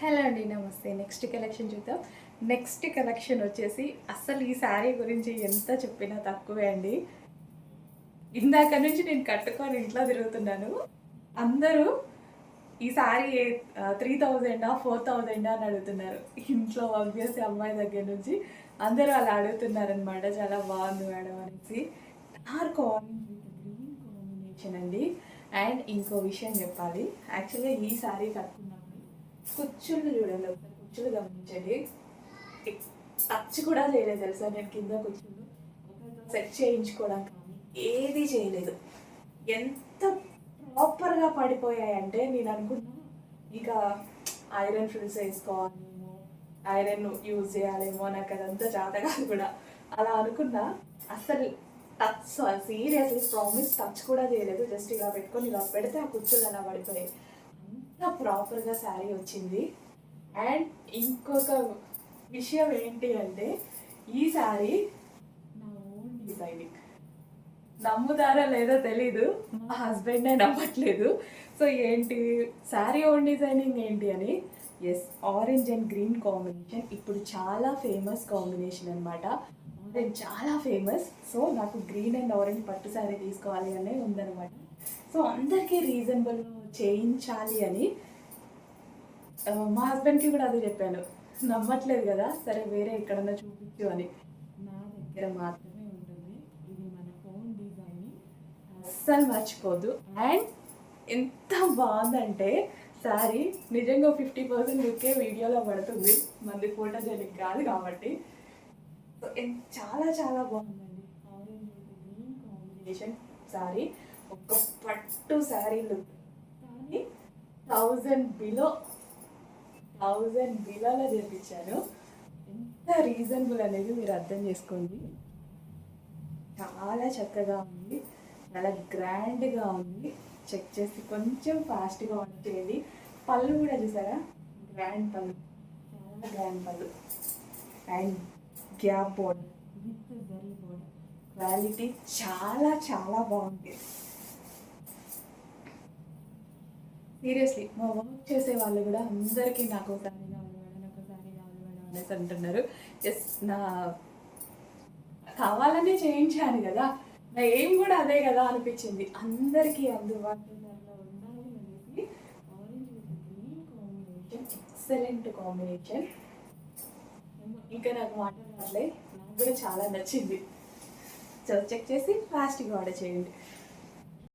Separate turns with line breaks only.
Hello అండి, నమస్తే. Next collection చూద్దాం. నెక్స్ట్ కలెక్షన్ వచ్చేసి అస్సలు ఈ శారీ గురించి ఎంత చెప్పినా తక్కువే అండి. ఇందాక నుంచి నేను కట్టుకొని ఇంట్లో తిరుగుతున్నాను. అందరూ ఈ శారీ 3000 4000 అని అడుగుతున్నారు. ఇంట్లో ఆబ్వియస్లీ అమ్మాయి దగ్గర నుంచి అందరూ అలా అడుగుతున్నారనమాట. చాలా బాగుంది మేడం అనేసి. Dark orange with green combination అండి. అండ్ ఇంకో విషయం చెప్పాలి, యాక్చువల్గా ఈ శారీ కట్టుకున్నప్పుడు కుచ్చుళ్ళు చూడండి, ఒకసారి కుచ్చులు గమనించండి. టచ్ కూడా చేయలేదు తెలుసా నేను కింద కుచ్చులు సెట్ చేయించుకోవడం కానీ ఏది చేయలేదు. ఎంత ప్రాపర్గా పడిపోయాయంటే నేను అనుకున్నా ఇక ఐరన్ ఫ్రిల్స్ వేసుకోవాలేమో, ఐరన్ యూజ్ చేయాలేమో, నాకు అదంతా చేత కాదు కూడా అలా అనుకున్నా. అసలు టచ్ సీరియస్లీ ప్రామిస్ టచ్ కూడా చేయలేదు. జస్ట్ ఇలా పెట్టుకొని ఇలా పెడితే ఆ కుచ్చులు అలా పడిపోయాయి. అంత ప్రాపర్గా శారీ వచ్చింది. అండ్ ఇంకొక విషయం ఏంటి అంటే ఈ శారీ నా ఓన్ డిజైనింగ్. నమ్ముతారో లేదో తెలీదు, మా హస్బెండే నమ్మట్లేదు. సో ఏంటి శారీ ఓన్ డిజైనింగ్ ఏంటి అని. Yes, orange and green combination ఇప్పుడు చాలా ఫేమస్ కాంబినేషన్ అనమాట. ఆరెంజ్ చాలా ఫేమస్. సో నాకు గ్రీన్ అండ్ ఆరెంజ్ పట్టు శారీ తీసుకోవాలి అనే ఉందనమాట. సో అందరికీ రీజనబుల్ చేయించాలి అని మా హస్బెండ్కి కూడా అది చెప్పాను. నమ్మట్లేదు కదా, సరే వేరే ఎక్కడన్నా చూపించు అని. నా దగ్గర మాత్రమే ఉంటుంది, ఇది మన ఓన్ డిజైన్, అస్సలు మర్చిపోదు. అండ్ ఎంత బాగుందంటే శారీ నిజంగా 50% లుక్కే వీడియోలో పడుతుంది, మంది ఫోటోజెనిక్ కాదు కాబట్టి. సో చాలా చాలా బాగుందండి. ఆరెంజ్ గ్రీన్ కాంబినేషన్ శారీ, ఒక పట్టు శారీ లుక్. కానీ 1000 బిలోలో చేయించాను. ఎంత రీజనబుల్ అనేది మీరు అర్థం చేసుకోండి. చాలా చక్కగా ఉంది, చాలా గ్రాండ్గా ఉంది. చెక్ చేసి కొంచెం ఫాస్ట్గా ఆర్డర్ చేయండి. పళ్ళు కూడా చూసారా, గ్రాండ్ పళ్ళు, చాలా గ్రాండ్ పళ్ళు. And gap border with zari border, quality చాలా చాలా బాగుంది. సీరియస్లీ మా వర్క్ చేసే వాళ్ళు కూడా అందరికీ నాకు శారీ కావాలి మేడం, నాకు శారీ కావాలి మేడం అనేసి అంటున్నారు. ఎస్, నా కావాలనే చేయించాను కదా, నా ఏం కూడా అదే కదా అనిపించింది. అందరికీ అందుబాటులో ఉండాలి అనేసి orange with green combination, excellent combination. ఇంకా నాకు మాట్లాడాలి, నాకు కూడా చాలా నచ్చింది. సో చెక్ చేసి ఫాస్ట్గా ఆర్డర్ చేయండి.